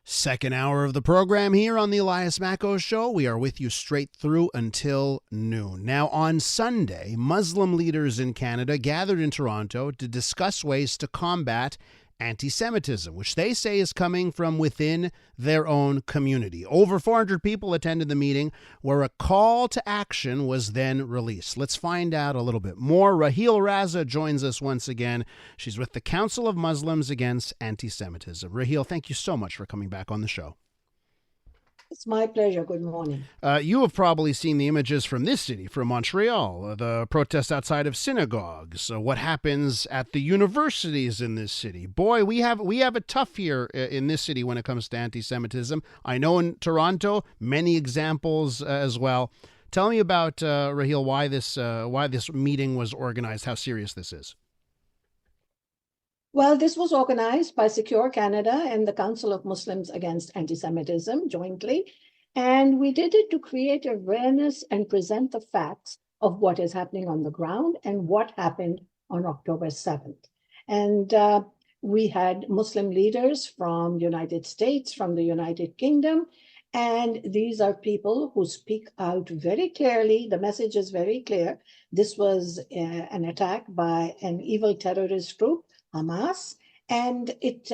Second hour of the program here on the Elias Macko Show. We are with you straight through until noon. Now, on Sunday, Muslim leaders in Canada gathered in Toronto to discuss ways to combat anti-Semitism, which they say is coming from within their own community. Over 400 people attended the meeting, where a call to action was then released. Let's find out a little bit more. Raheel Raza joins us once again. She's with the Council of Muslims Against Anti-Semitism. Raheel, thank you so much for coming back on the show. It's my pleasure. Good morning. You have probably seen the images from this city, from Montreal, the protests outside of synagogues, what happens at the universities in this city. Boy, we have it tough here in this city when it comes to anti-Semitism. I know in Toronto, many examples as well. Tell me about, Raheel, why this meeting was organized, how serious this is. Well, this was organized by Secure Canada and the Council of Muslims Against Antisemitism jointly. And we did it to create awareness and present the facts of what is happening on the ground and what happened on October 7th. And we had Muslim leaders from the United States, from the United Kingdom, and these are people who speak out very clearly. The message is very clear. This was an attack by an evil terrorist group, Hamas, and it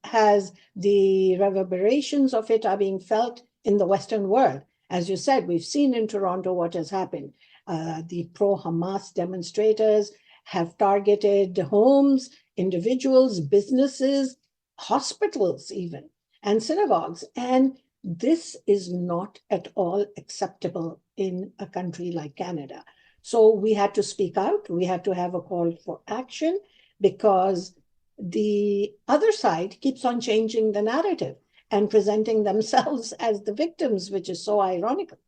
has the reverberations of it are being felt in the Western world. As you said, we've seen in Toronto what has happened. The pro-Hamas demonstrators have targeted homes, individuals, businesses, hospitals even, and synagogues. And this is not at all acceptable in a country like Canada. So we had to speak out. We had to have a call for action, because the other side keeps on changing the narrative and presenting themselves as the victims, which is so ironical.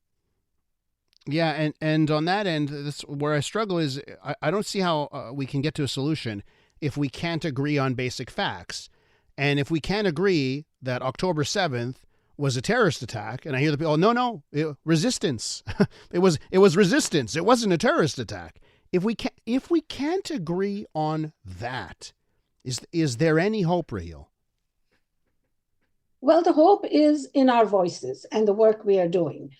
Yeah, and on that end, this where I struggle is I don't see how we can get to a solution if we can't agree on basic facts. And if we can't agree that October 7th was a terrorist attack, and I hear the people, no, resistance. it was resistance. It wasn't a terrorist attack. If we can't agree on that, is there any hope, Raheel? Well, the hope is in our voices and the work we are doing.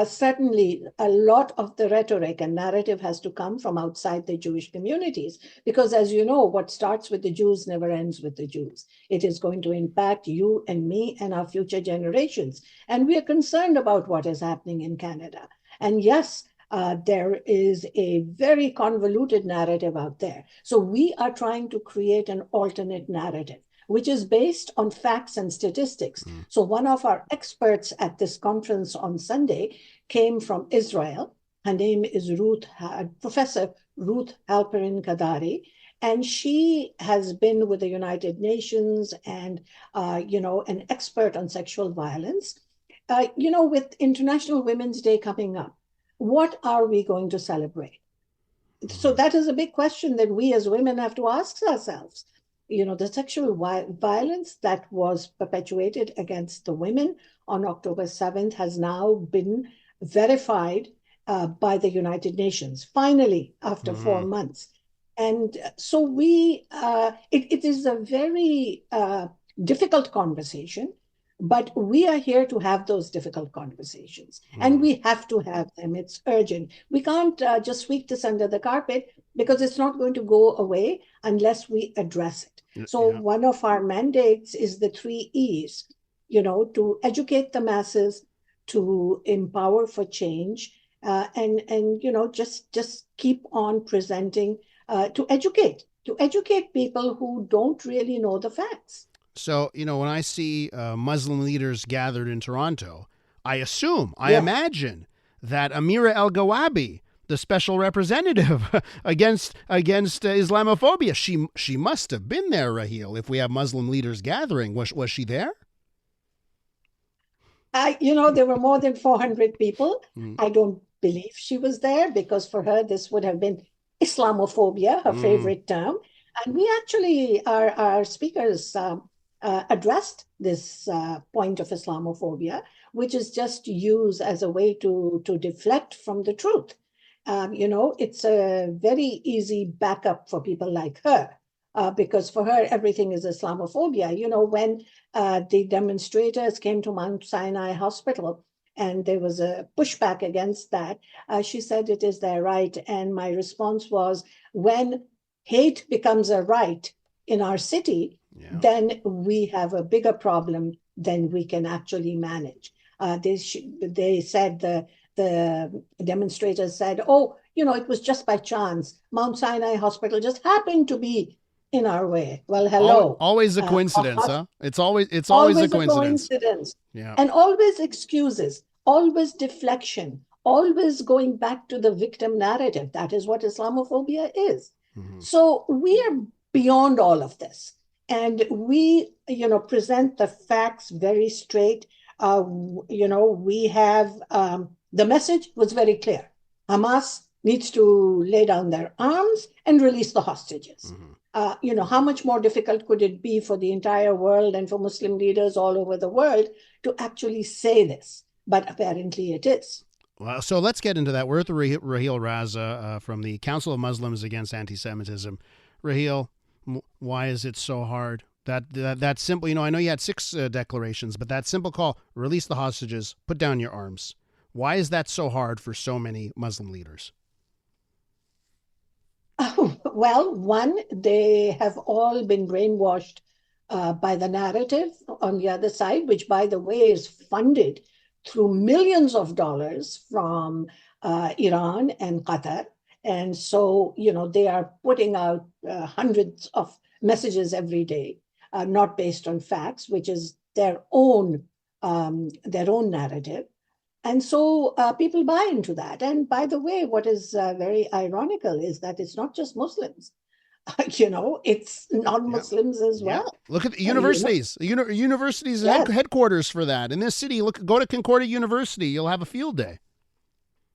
Certainly, a lot of the rhetoric and narrative has to come from outside the Jewish communities, because as you know, what starts with the Jews never ends with the Jews. It is going to impact you and me and our future generations. And we are concerned about what is happening in Canada. And yes, there is a very convoluted narrative out there. So we are trying to create an alternate narrative, which is based on facts and statistics. So one of our experts at this conference on Sunday came from Israel. Her name is Professor Ruth Halperin Kadari, and she has been with the United Nations and, an expert on sexual violence. With International Women's Day coming up, what are we going to celebrate? So that is a big question that we as women have to ask ourselves. The sexual violence that was perpetuated against the women on October 7th has now been verified by the United Nations, finally, after 4 months. And so it is a very difficult conversation, but we are here to have those difficult conversations, and we have to have them. It's urgent. We can't just sweep this under the carpet, because it's not going to go away unless we address it. So one of our mandates is the 3 E's, to educate the masses, to empower for change, and just keep on presenting, to educate people who don't really know the facts. So, when I see Muslim leaders gathered in Toronto, I imagine that Amira El-Gawabi, the special representative against Islamophobia, she must have been there, Raheel, if we have Muslim leaders gathering. Was she there? There were more than 400 people. I don't believe she was there, because for her, this would have been Islamophobia, her favorite term. And we actually, our speakers addressed this point of Islamophobia, which is just used as a way to deflect from the truth. It's a very easy backup for people like her because for her, everything is Islamophobia. You know, when the demonstrators came to Mount Sinai Hospital and there was a pushback against that, she said it is their right. And my response was, when hate becomes a right in our city, then we have a bigger problem than we can actually manage. They said the demonstrators said, "Oh, you know, it was just by chance. Mount Sinai Hospital just happened to be in our way." Well, hello. Always a coincidence, huh? It's always a coincidence. Yeah. And always excuses, always deflection, always going back to the victim narrative. That is what Islamophobia is. Mm-hmm. So we are beyond all of this. And we, present the facts very straight. We have, the message was very clear. Hamas needs to lay down their arms and release the hostages. Mm-hmm. How much more difficult could it be for the entire world and for Muslim leaders all over the world to actually say this? But apparently it is. Well, so let's get into that. We're with Raheel Raza from the Council of Muslims Against Antisemitism. Raheel, why is it so hard? That simple, I know you had 6 declarations, but that simple call, release the hostages, put down your arms. Why is that so hard for so many Muslim leaders? Well, one, they have all been brainwashed by the narrative on the other side, which, by the way, is funded through millions of dollars from Iran and Qatar. And so, they are putting out hundreds of messages every day, not based on facts, which is their own narrative. And so people buy into that. And by the way, what is very ironical is that it's not just Muslims. It's non-Muslims as well. Look at the universities. Universities headquarters for that. In this city, go to Concordia University. You'll have a field day.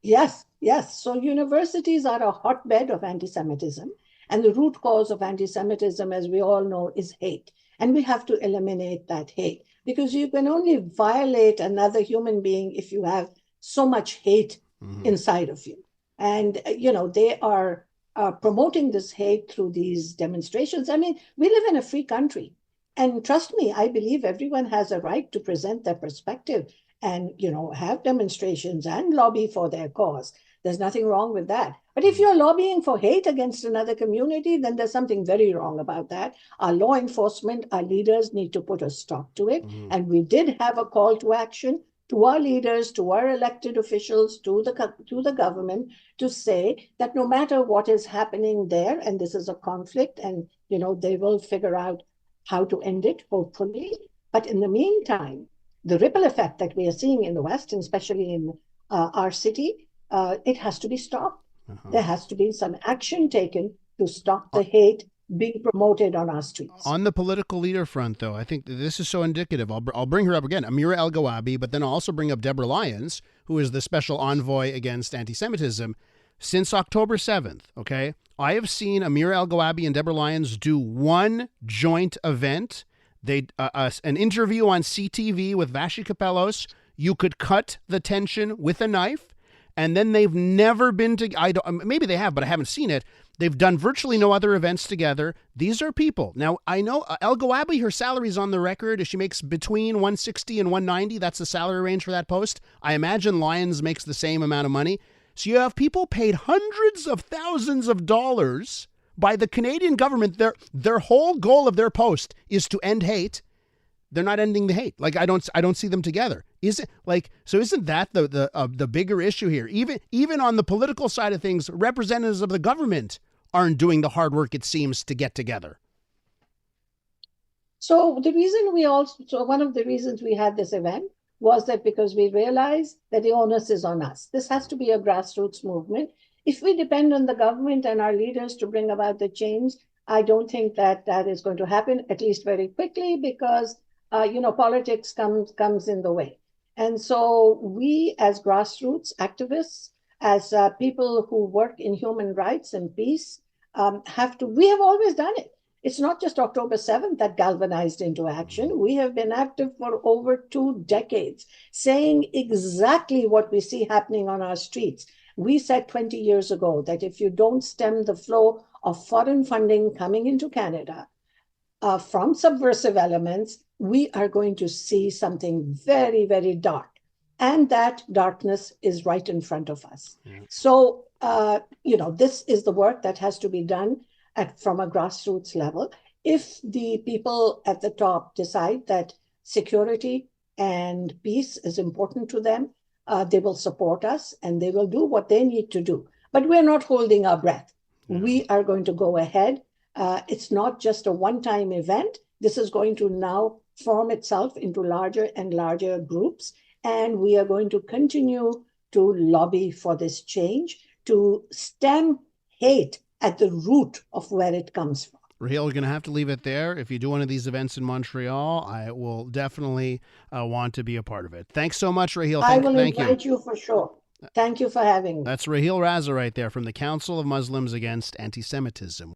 Yes. So universities are a hotbed of anti-Semitism. And the root cause of anti-Semitism, as we all know, is hate. And we have to eliminate that hate, because you can only violate another human being if you have so much hate inside of you. And, they are promoting this hate through these demonstrations. I mean, we live in a free country. And trust me, I believe everyone has a right to present their perspective and, have demonstrations and lobby for their cause. There's nothing wrong with that. But if you're lobbying for hate against another community, then there's something very wrong about that. Our law enforcement, our leaders need to put a stop to it. Mm-hmm. And we did have a call to action to our leaders, to our elected officials, to the government, to say that no matter what is happening there, and this is a conflict, and they will figure out how to end it, hopefully. But in the meantime, the ripple effect that we are seeing in the West, and especially in our city, it has to be stopped. Uh-huh. There has to be some action taken to stop the hate being promoted on our streets. On the political leader front, though, I think this is so indicative. I'll bring her up again, Amira El-Gawabi, but then I'll also bring up Deborah Lyons, who is the special envoy against anti-Semitism. Since October 7th, okay, I have seen Amira El-Gawabi and Deborah Lyons do one joint event. They an interview on CTV with Vashi Kapelos. You could cut the tension with a knife. And then they've never been to, maybe they have, but I haven't seen it. They've done virtually no other events together. These are people. Now, I know El-Gawabi, her salary is on the record. She makes between $160 and $190. That's the salary range for that post. I imagine Lyons makes the same amount of money. So you have people paid hundreds of thousands of dollars by the Canadian government. Their whole goal of their post is to end hate. They're not ending the hate. Like I don't see them together. Is it like so? Isn't that the bigger issue here? Even on the political side of things, representatives of the government aren't doing the hard work, it seems, to get together. So one of the reasons we had this event was that because we realized that the onus is on us. This has to be a grassroots movement. If we depend on the government and our leaders to bring about the change, I don't think that is going to happen, at least very quickly, because politics comes in the way. And so we as grassroots activists, as people who work in human rights and peace, we have always done it. It's not just October 7th that galvanized into action. We have been active for over 2 decades, saying exactly what we see happening on our streets. We said 20 years ago that if you don't stem the flow of foreign funding coming into Canada from subversive elements, we are going to see something very, very dark. And that darkness is right in front of us. Yeah. So, this is the work that has to be done from a grassroots level. If the people at the top decide that security and peace is important to them, they will support us and they will do what they need to do. But we're not holding our breath. Yeah. We are going to go ahead. It's not just a one-time event. This is going to now form itself into larger and larger groups. And we are going to continue to lobby for this change, to stem hate at the root of where it comes from. Raheel, we're going to have to leave it there. If you do one of these events in Montreal, I will definitely want to be a part of it. Thanks so much, Raheel. I will invite you for sure. Thank you for having me. That's Raheel Raza right there from the Council of Muslims Against Antisemitism.